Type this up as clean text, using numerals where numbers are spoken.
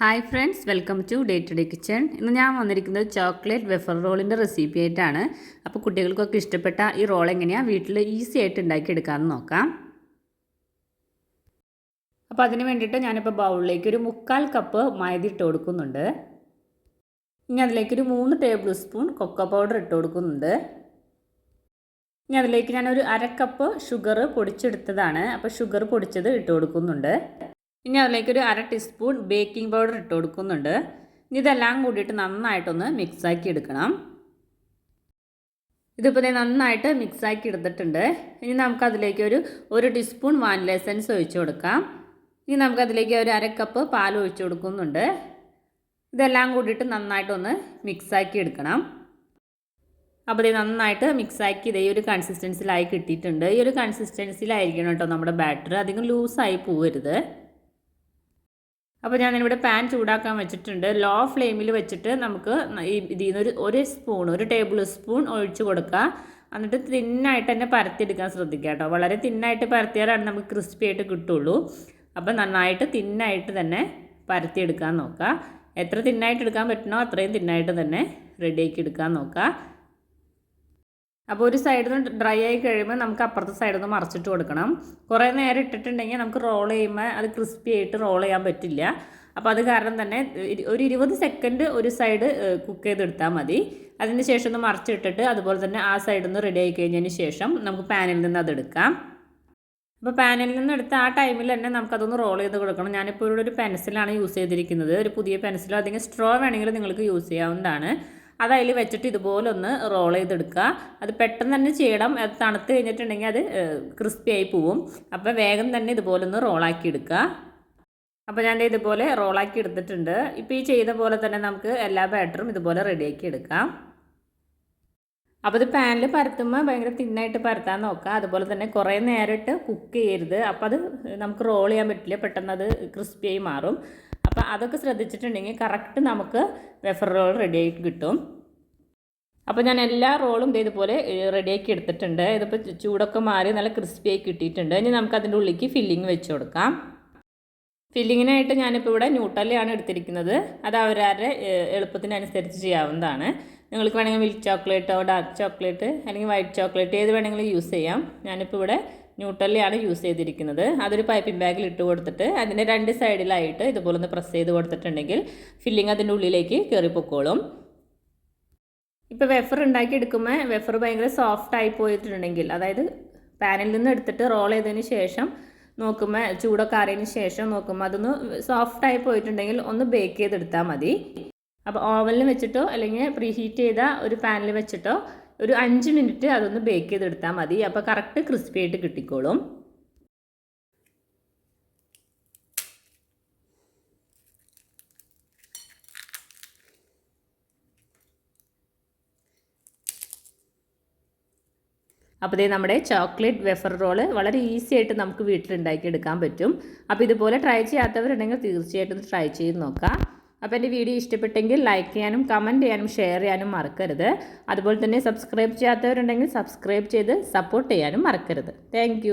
Hi friends, welcome to day to day kitchen. ഇന്ന് ഞാൻ വന്നിരിക്കുന്നത് ചോക്ലേറ്റ് വെഫർ റോളിൻ്റെ റെസിപ്പി ആയിട്ടാണ്. അപ്പോൾ കുട്ടികൾക്കൊക്കെ ഇഷ്ടപ്പെട്ട ഈ റോൾ എങ്ങനെയാണ് വീട്ടിൽ ഈസി ആയിട്ട് ഉണ്ടാക്കിയെടുക്കാമെന്ന് നോക്കാം. അപ്പോൾ അതിന് വേണ്ടിയിട്ട് ഞാനിപ്പോൾ ബൗളിലേക്ക് ഒരു 1/4 കപ്പ് മൈദ ഇട്ട് കൊടുക്കുന്നുണ്ട്. ഇനി അതിലേക്കൊരു 3 ടേബിൾ സ്പൂൺ കൊക്കോ പൗഡർ ഇട്ട് കൊടുക്കുന്നുണ്ട്. ഇനി അതിലേക്ക് ഞാനൊരു 1/2 കപ്പ് ഷുഗർ പൊടിച്ചെടുത്തതാണ്. അപ്പോൾ ഷുഗർ പൊടിച്ചത് ഇട്ട് കൊടുക്കുന്നുണ്ട്. ഇനി അതിലേക്കൊരു 1/2 ടീസ്പൂൺ ബേക്കിംഗ് പൗഡർ ഇട്ട് കൊടുക്കുന്നുണ്ട്. ഇനി ഇതെല്ലാം കൂടിയിട്ട് നന്നായിട്ടൊന്ന് മിക്സാക്കി എടുക്കണം. ഇതിപ്പോൾ നന്നായിട്ട് മിക്സാക്കി എടുത്തിട്ടുണ്ട്. ഇനി നമുക്കതിലേക്ക് ഒരു ടീസ്പൂൺ വാനില എസൻസ് ഒഴിച്ച് കൊടുക്കാം. ഇനി നമുക്കതിലേക്ക് ഒരു 1/2 കപ്പ് പാൽ ഒഴിച്ച് കൊടുക്കുന്നുണ്ട്. ഇതെല്ലാം കൂടിയിട്ട് നന്നായിട്ടൊന്ന് മിക്സാക്കി എടുക്കണം. അപ്പോൾ ഇത് നന്നായിട്ട് മിക്സാക്കി ഈ ഒരു കൺസിസ്റ്റൻസിലായി കിട്ടിയിട്ടുണ്ട്. ഈ ഒരു കൺസിസ്റ്റൻസിലായിരിക്കണം കേട്ടോ നമ്മുടെ ബാറ്റർ. അധികം ലൂസായി പോകരുത്. അപ്പോൾ ഞാനിവിടെ പാൻ ചൂടാക്കാൻ വെച്ചിട്ടുണ്ട്. ലോ ഫ്ലെയിമിൽ വെച്ചിട്ട് നമുക്ക് ഇതിൽ നിന്ന് ഒരു ടേബിൾ സ്പൂൺ ഒഴിച്ച് കൊടുക്കുക. എന്നിട്ട് തിന്നായിട്ട് തന്നെ പരത്തിയെടുക്കാൻ ശ്രദ്ധിക്കുക കേട്ടോ. വളരെ തിന്നായിട്ട് പരത്തിയാലാണ് നമുക്ക് ക്രിസ്പി ആയിട്ട് കിട്ടുള്ളൂ. അപ്പോൾ നന്നായിട്ട് തിന്നായിട്ട് തന്നെ പരത്തിയെടുക്കാൻ നോക്കുക. എത്ര തിന്നായിട്ട് എടുക്കാൻ പറ്റണോ അത്രയും തിന്നായിട്ട് തന്നെ റെഡിയാക്കി എടുക്കാൻ നോക്കുക. അപ്പോൾ ഒരു സൈഡിൽ നിന്ന് ഡ്രൈ ആയി കഴിയുമ്പോൾ നമുക്ക് അപ്പുറത്തെ സൈഡിൽ നിന്ന് മറിച്ചിട്ട് കൊടുക്കണം. കുറേ നേരം ഇട്ടിട്ടുണ്ടെങ്കിൽ നമുക്ക് റോൾ ചെയ്യുമ്പോൾ അത് ക്രിസ്പി ആയിട്ട് റോൾ ചെയ്യാൻ പറ്റില്ല. അപ്പോൾ അത് കാരണം തന്നെ ഒരു 20 സെക്കൻഡ് ഒരു സൈഡ് കുക്ക് ചെയ്തെടുത്താൽ മതി. അതിന് ശേഷം ഒന്ന് മറിച്ചിട്ടിട്ട് അതുപോലെ തന്നെ ആ സൈഡിൽ നിന്ന് റെഡി ആയി കഴിഞ്ഞതിന് ശേഷം നമുക്ക് പാനിൽ നിന്ന് അതെടുക്കാം. അപ്പോൾ പാനിൽ നിന്ന് എടുത്ത് ആ ടൈമിൽ തന്നെ നമുക്കതൊന്ന് റോൾ ചെയ്ത് കൊടുക്കണം. ഞാനിപ്പോൾ ഇവിടെ ഒരു പെൻസിലാണ് യൂസ് ചെയ്തിരിക്കുന്നത്. ഒരു പുതിയ പെൻസിലോ അല്ലെങ്കിൽ സ്ട്രോ വേണമെങ്കിൽ നിങ്ങൾക്ക് യൂസ് ചെയ്യാവുന്നതാണ്. അത് അതിൽ വെച്ചിട്ട് ഇതുപോലെ ഒന്ന് റോൾ ചെയ്തെടുക്കുക. അത് പെട്ടെന്ന് തന്നെ ചെയ്യണം. അത് തണുത്ത് കഴിഞ്ഞിട്ടുണ്ടെങ്കിൽ അത് ക്രിസ്പി ആയി പോവും. അപ്പോൾ വേഗം തന്നെ ഇതുപോലെ ഒന്ന് റോളാക്കി എടുക്കുക. അപ്പോൾ ഞാൻ ഇതുപോലെ റോളാക്കി എടുത്തിട്ടുണ്ട്. ഇപ്പോൾ ഈ ചെയ്ത പോലെ തന്നെ നമുക്ക് എല്ലാ ബാറ്ററും ഇതുപോലെ റെഡിയാക്കി എടുക്കാം. അപ്പോൾ ഇത് പാനിൽ പരത്തുമ്പോൾ ഭയങ്കര തിന്നായിട്ട് പരത്താൻ നോക്കുക. അതുപോലെ തന്നെ കുറേ നേരിട്ട് കുക്ക് ചെയ്യരുത്. അപ്പോൾ അത് നമുക്ക് റോൾ ചെയ്യാൻ പറ്റില്ല. പെട്ടെന്ന് അത് ക്രിസ്പിയായി മാറും. അപ്പോൾ അതൊക്കെ ശ്രദ്ധിച്ചിട്ടുണ്ടെങ്കിൽ കറക്റ്റ് നമുക്ക് വെഫർ റോൾ റെഡിയായിട്ട് കിട്ടും. അപ്പോൾ ഞാൻ എല്ലാ റോളും ഇതേപോലെ റെഡിയാക്കി എടുത്തിട്ടുണ്ട്. ഇതിപ്പോൾ ചൂടൊക്കെ മാറി നല്ല ക്രിസ്പിയായി കിട്ടിയിട്ടുണ്ട്. ഇനി നമുക്ക് അതിൻ്റെ ഉള്ളിലേക്ക് ഫില്ലിങ് വെച്ച് കൊടുക്കാം. ഫില്ലിങ്ങിനായിട്ട് ഞാനിപ്പോൾ ഇവിടെ ന്യൂട്ടല്ലയാണ് എടുത്തിരിക്കുന്നത്. അത് അവരവരുടെ എളുപ്പത്തിനനുസരിച്ച് ചെയ്യാവുന്നതാണ്. നിങ്ങൾക്ക് വേണമെങ്കിൽ മിൽക്ക് ചോക്ലേറ്റോ ഡാർക്ക് ചോക്ലേറ്റ് അല്ലെങ്കിൽ വൈറ്റ് ചോക്ലേറ്റ് ഏത് വേണമെങ്കിലും യൂസ് ചെയ്യാം. ഞാനിപ്പോൾ ഇവിടെ ന്യൂട്ടല്ലയാണ് യൂസ് ചെയ്തിരിക്കുന്നത്. അതൊരു പൈപ്പിംഗ് ബാഗിൽ ഇട്ട് കൊടുത്തിട്ട് അതിൻ്റെ 2 സൈഡിലായിട്ട് ഇതുപോലെ ഒന്ന് പ്രസ് ചെയ്ത് കൊടുത്തിട്ടുണ്ടെങ്കിൽ ഫില്ലിങ് അതിൻ്റെ ഉള്ളിലേക്ക് കയറിപ്പോക്കോളും. ഇപ്പോൾ വെഫർ ഉണ്ടാക്കിയെടുക്കുമ്പോൾ വെഫർ ഭയങ്കര സോഫ്റ്റായി പോയിട്ടുണ്ടെങ്കിൽ, അതായത് പാനിൽ നിന്ന് എടുത്തിട്ട് റോൾ ചെയ്തതിന് ശേഷം നോക്കുമ്പോൾ ചൂടൊക്കെ ആറിയതിന് ശേഷം നോക്കുമ്പോൾ അതൊന്ന് സോഫ്റ്റായി പോയിട്ടുണ്ടെങ്കിൽ ഒന്ന് ബേക്ക് ചെയ്തെടുത്താൽ മതി. അപ്പോൾ ഓവനിൽ വെച്ചിട്ടോ അല്ലെങ്കിൽ പ്രീ ഹീറ്റ് ചെയ്ത ഒരു പാനിൽ വെച്ചിട്ടോ ഒരു 5 മിനിറ്റ് അതൊന്ന് ബേക്ക് ചെയ്തെടുത്താൽ മതി. അപ്പോൾ കറക്റ്റ് ക്രിസ്പി ആയിട്ട് കിട്ടിക്കോളും. അപ്പോൾ ഇതേ നമ്മുടെ ചോക്ലേറ്റ് വെഫർ റോള് വളരെ ഈസി ആയിട്ട് നമുക്ക് വീട്ടിലുണ്ടാക്കി എടുക്കാൻ പറ്റും. അപ്പോൾ ഇതുപോലെ ട്രൈ ചെയ്യാത്തവരുണ്ടെങ്കിൽ തീർച്ചയായിട്ടും ട്രൈ ചെയ്ത് നോക്കാം. അപ്പോൾ എൻ്റെ വീഡിയോ ഇഷ്ടപ്പെട്ടെങ്കിൽ ലൈക്ക് ചെയ്യാനും കമൻറ്റ് ചെയ്യാനും ഷെയർ ചെയ്യാനും മറക്കരുത്. അതുപോലെ തന്നെ സബ്സ്ക്രൈബ് ചെയ്യാത്തവരുണ്ടെങ്കിൽ സബ്സ്ക്രൈബ് ചെയ്ത് സപ്പോർട്ട് ചെയ്യാനും മറക്കരുത്. താങ്ക്